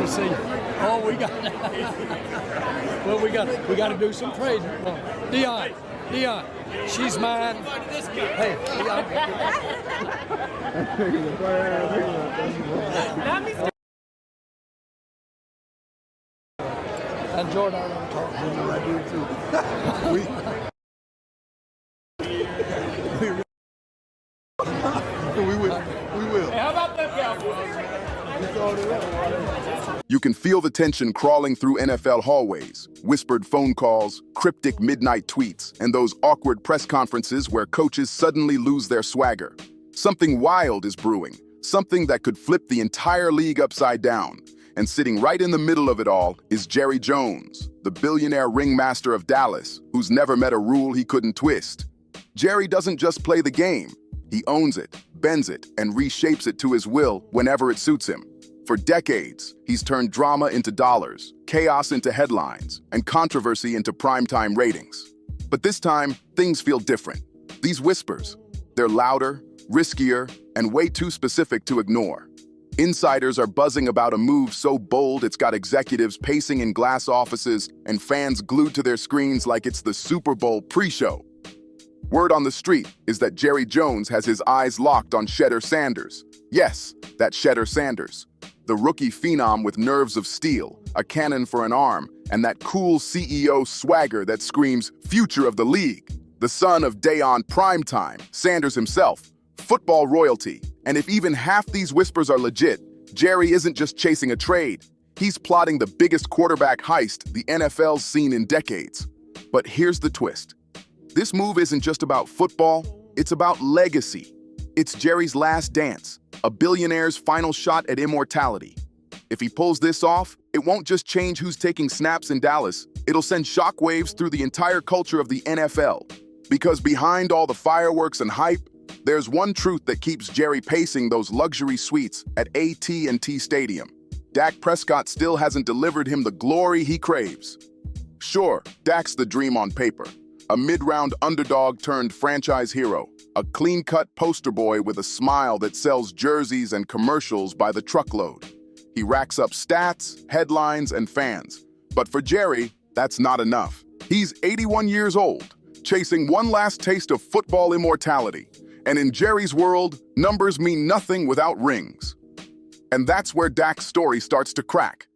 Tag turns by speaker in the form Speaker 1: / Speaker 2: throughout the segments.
Speaker 1: to see. Oh, we got. Well, we got to do some trading. Deion, she's mine. Hey, Deion. And Jordan, I don't talk to you. I do too.
Speaker 2: We will.
Speaker 1: Hey, how about that, Cowboys?
Speaker 2: You can feel the tension crawling through NFL hallways, whispered phone calls, cryptic midnight tweets, and those awkward press conferences where coaches suddenly lose their swagger. Something wild is brewing, something that could flip the entire league upside down. And sitting right in the middle of it all is Jerry Jones, the billionaire ringmaster of Dallas, who's never met a rule he couldn't twist. Jerry doesn't just play the game. He owns it, bends it, and reshapes it to his will whenever it suits him. For decades, he's turned drama into dollars, chaos into headlines, and controversy into primetime ratings. But this time, things feel different. These whispers, they're louder, riskier, and way too specific to ignore. Insiders are buzzing about a move so bold it's got executives pacing in glass offices and fans glued to their screens like it's the Super Bowl pre-show. Word on the street is that Jerry Jones has his eyes locked on Shedeur Sanders. Yes, that's Shedeur Sanders, the rookie phenom with nerves of steel, a cannon for an arm, and that cool CEO swagger that screams future of the league. The son of Deion Primetime, Sanders himself, football royalty. And if even half these whispers are legit, Jerry isn't just chasing a trade. He's plotting the biggest quarterback heist the NFL's seen in decades. But here's the twist. This move isn't just about football, it's about legacy. It's Jerry's last dance, a billionaire's final shot at immortality. If he pulls this off, it won't just change who's taking snaps in Dallas, it'll send shockwaves through the entire culture of the NFL. Because behind all the fireworks and hype, there's one truth that keeps Jerry pacing those luxury suites at AT&T Stadium. Dak Prescott still hasn't delivered him the glory he craves. Sure, Dak's the dream on paper. A mid-round underdog turned franchise hero. A clean-cut poster boy with a smile that sells jerseys and commercials by the truckload. He racks up stats, headlines, and fans. But for Jerry, that's not enough. He's 81 years old, chasing one last taste of football immortality. And in Jerry's world, numbers mean nothing without rings. And that's where Dak's story starts to crack.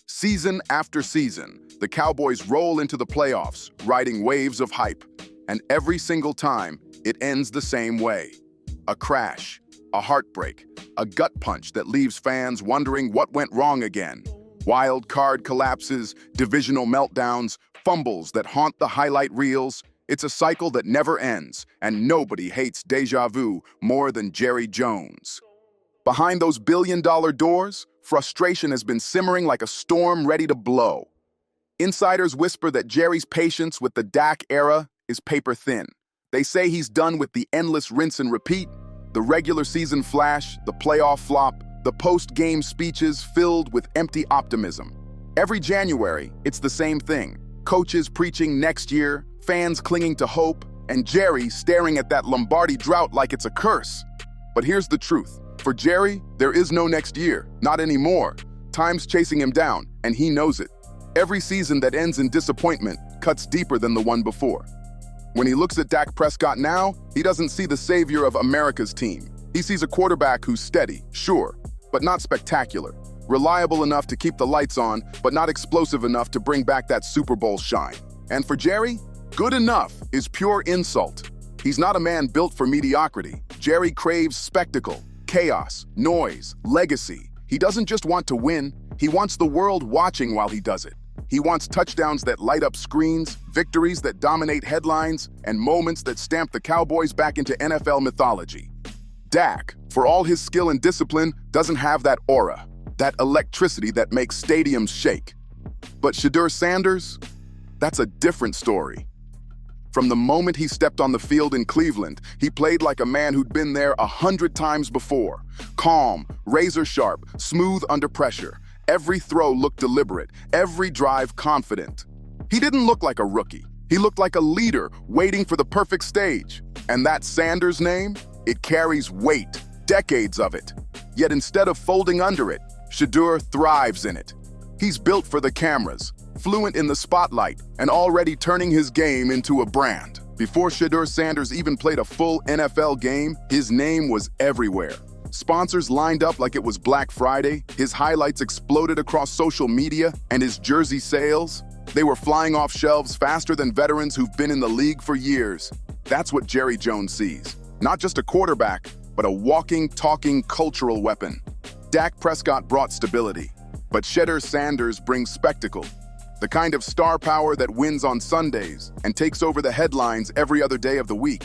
Speaker 2: Season after season, the Cowboys roll into the playoffs, riding waves of hype. And every single time, it ends the same way. A crash, a heartbreak, a gut punch that leaves fans wondering what went wrong again. Wild card collapses, divisional meltdowns, fumbles that haunt the highlight reels. It's a cycle that never ends, and nobody hates deja vu more than Jerry Jones. Behind those billion-dollar doors, frustration has been simmering like a storm ready to blow. Insiders whisper that Jerry's patience with the Dak era is paper thin. They say he's done with the endless rinse and repeat, the regular season flash, the playoff flop, the post-game speeches filled with empty optimism. Every January, it's the same thing. Coaches preaching next year, fans clinging to hope, and Jerry staring at that Lombardi drought like it's a curse. But here's the truth. For Jerry, there is no next year, not anymore. Time's chasing him down, and he knows it. Every season that ends in disappointment cuts deeper than the one before. When he looks at Dak Prescott now, he doesn't see the savior of America's team. He sees a quarterback who's steady, sure, but not spectacular. Reliable enough to keep the lights on, but not explosive enough to bring back that Super Bowl shine. And for Jerry, good enough is pure insult. He's not a man built for mediocrity. Jerry craves spectacle, chaos, noise, legacy. He doesn't just want to win, he wants the world watching while he does it. He wants touchdowns that light up screens, victories that dominate headlines, and moments that stamp the Cowboys back into NFL mythology. Dak, for all his skill and discipline, doesn't have that aura, that electricity that makes stadiums shake. But Shedeur Sanders, that's a different story. From the moment he stepped on the field in Cleveland, he played like a man who'd been there 100 times before. Calm, razor sharp, smooth under pressure. Every throw looked deliberate, every drive confident. He didn't look like a rookie. He looked like a leader waiting for the perfect stage. And that Sanders name, it carries weight, decades of it. Yet instead of folding under it, Shedeur thrives in it. He's built for the cameras, fluent in the spotlight, and already turning his game into a brand. Before Shedeur Sanders even played a full NFL game, his name was everywhere. Sponsors lined up like it was Black Friday, his highlights exploded across social media, and his jersey sales, they were flying off shelves faster than veterans who've been in the league for years. That's what Jerry Jones sees. Not just a quarterback, but a walking, talking cultural weapon. Dak Prescott brought stability, but Shedeur Sanders brings spectacle. The kind of star power that wins on Sundays and takes over the headlines every other day of the week.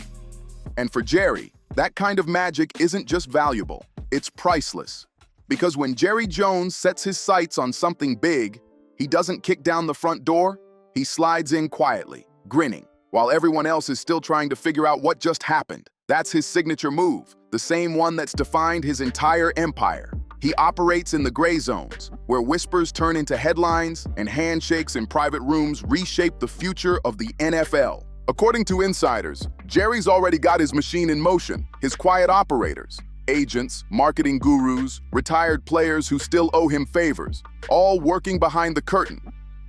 Speaker 2: And for Jerry, that kind of magic isn't just valuable, it's priceless. Because when Jerry Jones sets his sights on something big, he doesn't kick down the front door, he slides in quietly, grinning, while everyone else is still trying to figure out what just happened. That's his signature move, the same one that's defined his entire empire. He operates in the gray zones, where whispers turn into headlines and handshakes in private rooms reshape the future of the N.F.L. According to insiders, Jerry's already got his machine in motion, his quiet operators, agents, marketing gurus, retired players who still owe him favors, all working behind the curtain.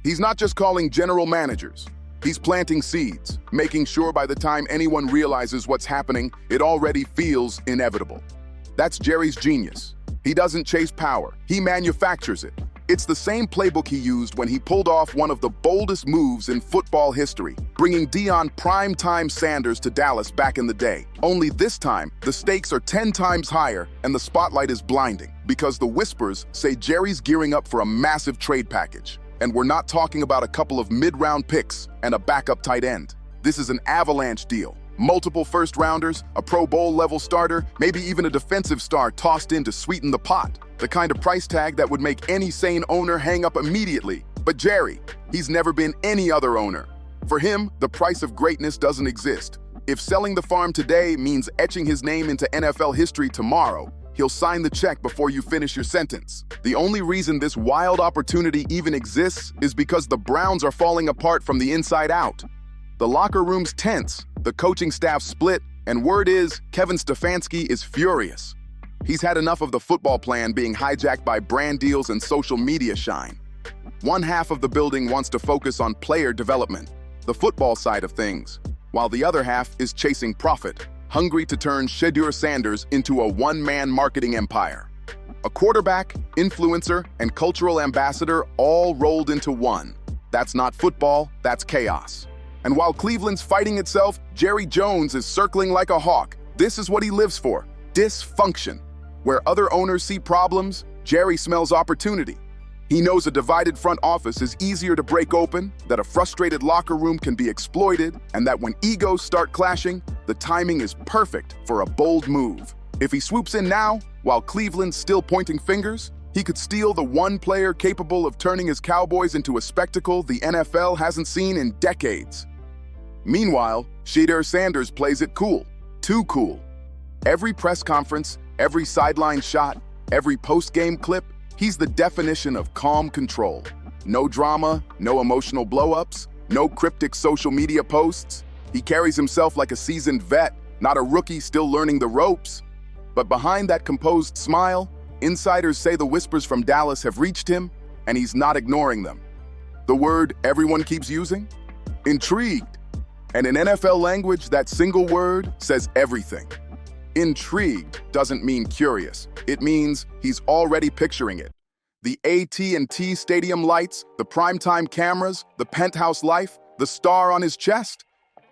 Speaker 2: He's not just calling general managers. He's planting seeds, making sure by the time anyone realizes what's happening, it already feels inevitable. That's Jerry's genius. He doesn't chase power, he manufactures it. It's the same playbook he used when he pulled off one of the boldest moves in football history, bringing Deion primetime Sanders to Dallas back in the day. Only this time, the stakes are 10 times higher and the spotlight is blinding, because the whispers say Jerry's gearing up for a massive trade package. And we're not talking about a couple of mid-round picks and a backup tight end. This is an avalanche deal. Multiple first-rounders, a Pro Bowl-level starter, maybe even a defensive star tossed in to sweeten the pot. The kind of price tag that would make any sane owner hang up immediately. But Jerry, he's never been any other owner. For him, the price of greatness doesn't exist. If selling the farm today means etching his name into NFL history tomorrow, he'll sign the check before you finish your sentence. The only reason this wild opportunity even exists is because the Browns are falling apart from the inside out. The locker room's tense, the coaching staff split, and word is Kevin Stefanski is furious. He's had enough of the football plan being hijacked by brand deals and social media shine. One half of the building wants to focus on player development, the football side of things, while the other half is chasing profit, hungry to turn Shedeur Sanders into a one-man marketing empire. A quarterback, influencer, and cultural ambassador all rolled into one. That's not football, that's chaos. And while Cleveland's fighting itself, Jerry Jones is circling like a hawk. This is what he lives for, dysfunction. Where other owners see problems, Jerry smells opportunity. He knows a divided front office is easier to break open, that a frustrated locker room can be exploited, and that when egos start clashing, the timing is perfect for a bold move. If he swoops in now, while Cleveland's still pointing fingers, he could steal the one player capable of turning his Cowboys into a spectacle the NFL hasn't seen in decades. Meanwhile, Shedeur Sanders plays it cool, too cool. Every press conference, every sideline shot, every post-game clip, he's the definition of calm control. No drama, no emotional blow-ups, no cryptic social media posts. He carries himself like a seasoned vet, not a rookie still learning the ropes. But behind that composed smile, insiders say the whispers from Dallas have reached him, and he's not ignoring them. The word everyone keeps using? Intrigued. And in NFL language, that single word says everything. Intrigued doesn't mean curious. It means he's already picturing it. The AT&T Stadium lights, the primetime cameras, the penthouse life, the star on his chest.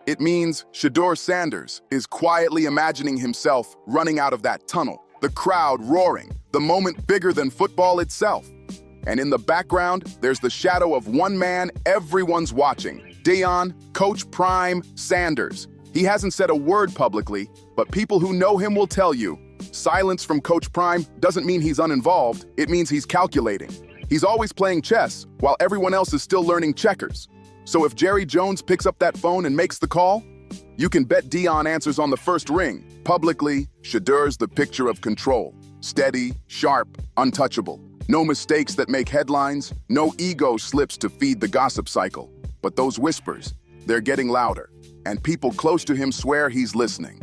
Speaker 2: It means Shedeur Sanders is quietly imagining himself running out of that tunnel, the crowd roaring, the moment bigger than football itself. And in the background, there's the shadow of one man everyone's watching, Deion, Coach Prime Sanders. He hasn't said a word publicly, but people who know him will tell you, silence from Coach Prime doesn't mean he's uninvolved, it means he's calculating. He's always playing chess, while everyone else is still learning checkers. So if Jerry Jones picks up that phone and makes the call, you can bet Deion answers on the first ring. Publicly, Shedeur's the picture of control. Steady, sharp, untouchable. No mistakes that make headlines, no ego slips to feed the gossip cycle. But those whispers, they're getting louder, and people close to him swear he's listening.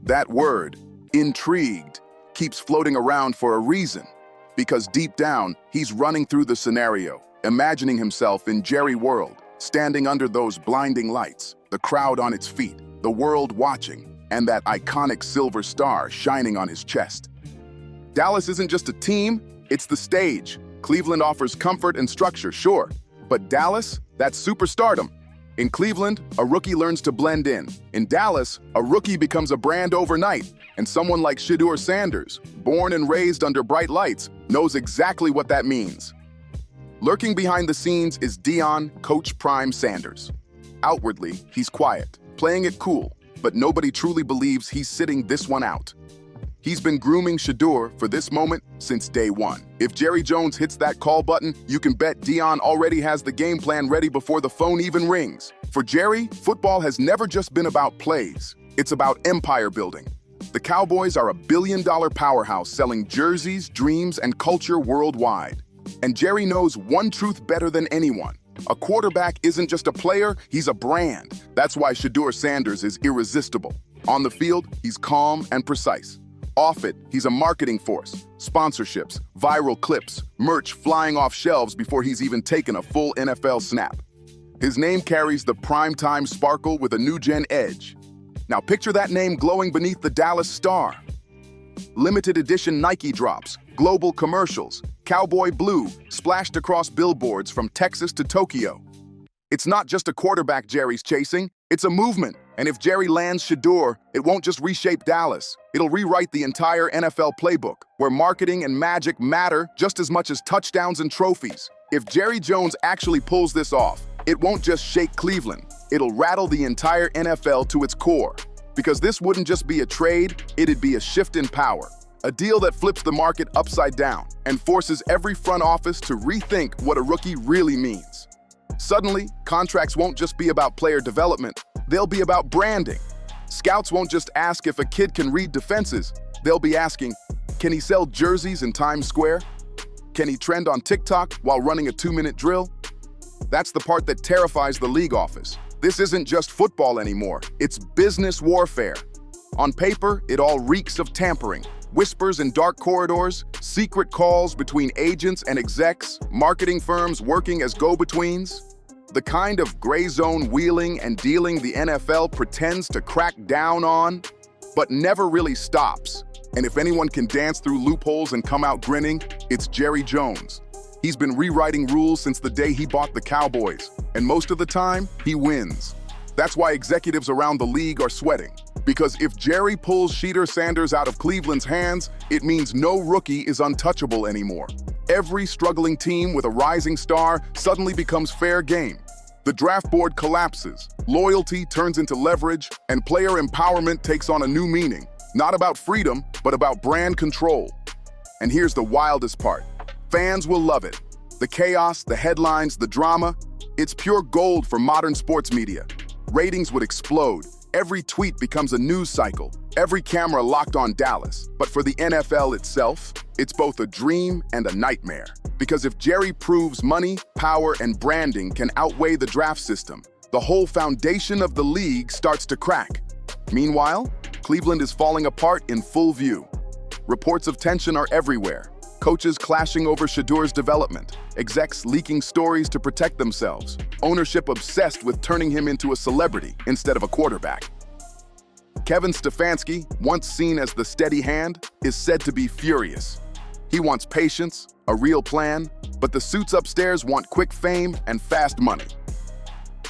Speaker 2: That word, intrigued, keeps floating around for a reason. Because deep down, he's running through the scenario, imagining himself in Jerry World, standing under those blinding lights, the crowd on its feet, the world watching, and that iconic silver star shining on his chest. Dallas isn't just a team, it's the stage. Cleveland offers comfort and structure, sure, but Dallas, that's superstardom. In Cleveland, a rookie learns to blend in. In Dallas, a rookie becomes a brand overnight, and someone like Shedeur Sanders, born and raised under bright lights, knows exactly what that means. Lurking behind the scenes is Deion, Coach Prime Sanders. Outwardly, he's quiet, playing it cool, but nobody truly believes he's sitting this one out. He's been grooming Shedeur for this moment since day one. If Jerry Jones hits that call button, you can bet Deion already has the game plan ready before the phone even rings. For Jerry, football has never just been about plays. It's about empire building. The Cowboys are a billion-dollar powerhouse selling jerseys, dreams, and culture worldwide. And Jerry knows one truth better than anyone. A quarterback isn't just a player, he's a brand. That's why Shedeur Sanders is irresistible. On the field, he's calm and precise. Off it, he's a marketing force. Sponsorships, viral clips, merch flying off shelves before he's even taken a full N.F.L. snap. His name carries the primetime sparkle with a new-gen edge. Now picture that name glowing beneath the Dallas star. Limited edition Nike drops, global commercials, cowboy blue splashed across billboards from Texas to Tokyo. It's not just a quarterback Jerry's chasing, it's a movement. And if Jerry lands Shedeur, it won't just reshape Dallas. It'll rewrite the entire NFL playbook, where marketing and magic matter just as much as touchdowns and trophies. If Jerry Jones actually pulls this off, it won't just shake Cleveland. It'll rattle the entire NFL to its core. Because this wouldn't just be a trade, it'd be a shift in power. A deal that flips the market upside down and forces every front office to rethink what a rookie really means. Suddenly, contracts won't just be about player development, they'll be about branding. Scouts won't just ask if a kid can read defenses, they'll be asking, can he sell jerseys in Times Square? Can he trend on TikTok while running a 2-minute drill? That's the part that terrifies the league office. This isn't just football anymore, it's business warfare. On paper, it all reeks of tampering. Whispers in dark corridors, secret calls between agents and execs, marketing firms working as go-betweens. The kind of gray zone wheeling and dealing the NFL pretends to crack down on, but never really stops. And if anyone can dance through loopholes and come out grinning, it's Jerry Jones. He's been rewriting rules since the day he bought the Cowboys, and most of the time, he wins. That's why executives around the league are sweating. Because if Jerry pulls Shedeur Sanders out of Cleveland's hands, it means no rookie is untouchable anymore. Every struggling team with a rising star suddenly becomes fair game. The draft board collapses, loyalty turns into leverage, and player empowerment takes on a new meaning. Not about freedom, but about brand control. And here's the wildest part. Fans will love it. The chaos, the headlines, the drama, it's pure gold for modern sports media. Ratings would explode. Every tweet becomes a news cycle, every camera locked on Dallas. But for the NFL itself, it's both a dream and a nightmare. Because if Jerry proves money, power, and branding can outweigh the draft system, the whole foundation of the league starts to crack. Meanwhile, Cleveland is falling apart in full view. Reports of tension are everywhere. Coaches clashing over Shedeur's development, execs leaking stories to protect themselves, ownership obsessed with turning him into a celebrity instead of a quarterback. Kevin Stefanski, once seen as the steady hand, is said to be furious. He wants patience, a real plan, but the suits upstairs want quick fame and fast money.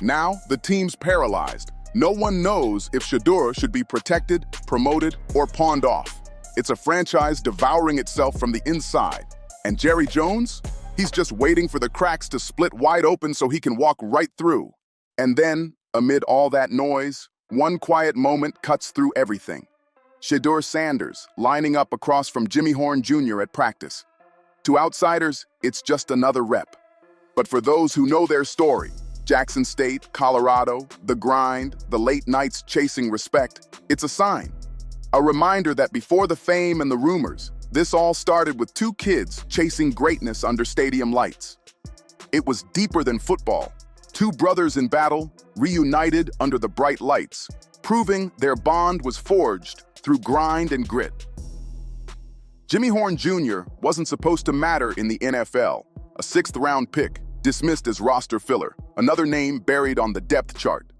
Speaker 2: Now, the team's paralyzed. No one knows if Shedeur should be protected, promoted, or pawned off. It's a franchise devouring itself from the inside. And Jerry Jones? He's just waiting for the cracks to split wide open so he can walk right through. And then, amid all that noise, one quiet moment cuts through everything. Shedeur Sanders, lining up across from Jimmy Horn Jr. at practice. To outsiders, it's just another rep. But for those who know their story, Jackson State, Colorado, the grind, the late nights chasing respect, it's a sign. A reminder that before the fame and the rumors, this all started with two kids chasing greatness under stadium lights. It was deeper than football. Two brothers in battle, reunited under the bright lights, proving their bond was forged through grind and grit. Jimmy Horn Jr. wasn't supposed to matter in the NFL, a sixth-round pick, dismissed as roster filler, another name buried on the depth chart.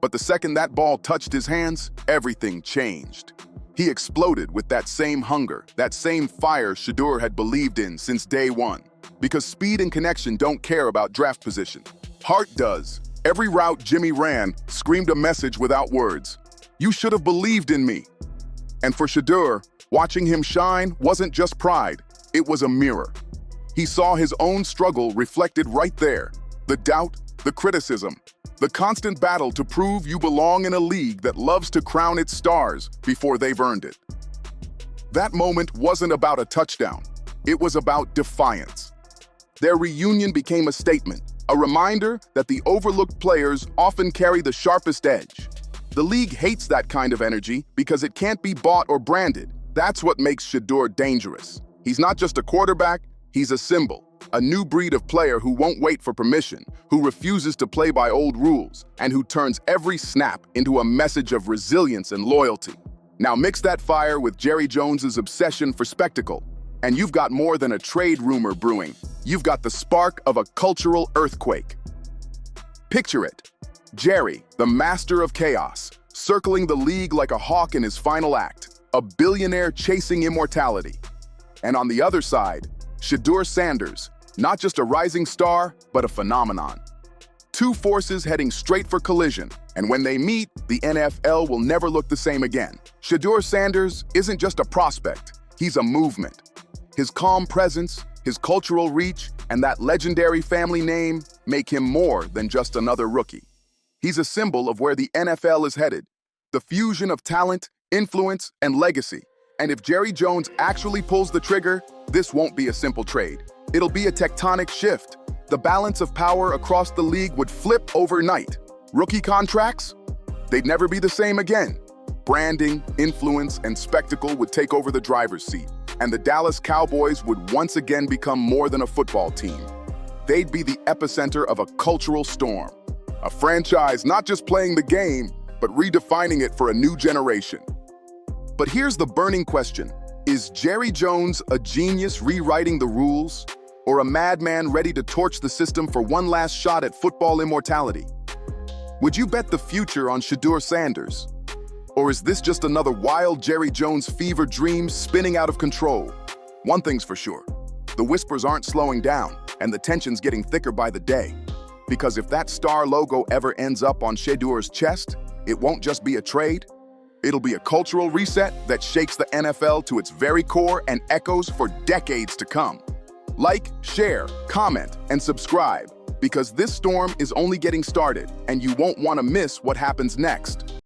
Speaker 2: But the second that ball touched his hands, everything changed. He exploded with that same hunger, that same fire Shedeur had believed in since day one. Because speed and connection don't care about draft position. Heart does. Every route Jimmy ran screamed a message without words. You should have believed in me. And for Shedeur, watching him shine wasn't just pride, it was a mirror. He saw his own struggle reflected right there. The doubt, the criticism, the constant battle to prove you belong in a league that loves to crown its stars before they've earned it. That moment wasn't about a touchdown. It was about defiance. Their reunion became a statement, a reminder that the overlooked players often carry the sharpest edge. The league hates that kind of energy because it can't be bought or branded. That's what makes Shedeur dangerous. He's not just a quarterback, he's a symbol, a new breed of player who won't wait for permission, who refuses to play by old rules, and who turns every snap into a message of resilience and loyalty. Now mix that fire with Jerry Jones's obsession for spectacle, and you've got more than a trade rumor brewing. You've got the spark of a cultural earthquake. Picture it. Jerry, the master of chaos, circling the league like a hawk in his final act, a billionaire chasing immortality. And on the other side, Shedeur Sanders, not just a rising star, but a phenomenon. Two forces heading straight for collision, and when they meet, the N.F.L. will never look the same again. Shedeur Sanders isn't just a prospect, he's a movement. His calm presence, his cultural reach, and that legendary family name make him more than just another rookie. He's a symbol of where the NFL is headed, the fusion of talent, influence, and legacy. And if Jerry Jones actually pulls the trigger, this won't be a simple trade. It'll be a tectonic shift. The balance of power across the league would flip overnight. Rookie contracts? They'd never be the same again. Branding, influence, and spectacle would take over the driver's seat, and the Dallas Cowboys would once again become more than a football team. They'd be the epicenter of a cultural storm. A franchise not just playing the game, but redefining it for a new generation. But here's the burning question. Is Jerry Jones a genius rewriting the rules, or a madman ready to torch the system for one last shot at football immortality? Would you bet the future on Shedeur Sanders? Or is this just another wild Jerry Jones fever dream spinning out of control? One thing's for sure, the whispers aren't slowing down, and the tension's getting thicker by the day. Because if that star logo ever ends up on Shedeur's chest, it won't just be a trade, it'll be a cultural reset that shakes the NFL to its very core and echoes for decades to come. Like, share, comment, and subscribe, because this storm is only getting started, and you won't want to miss what happens next.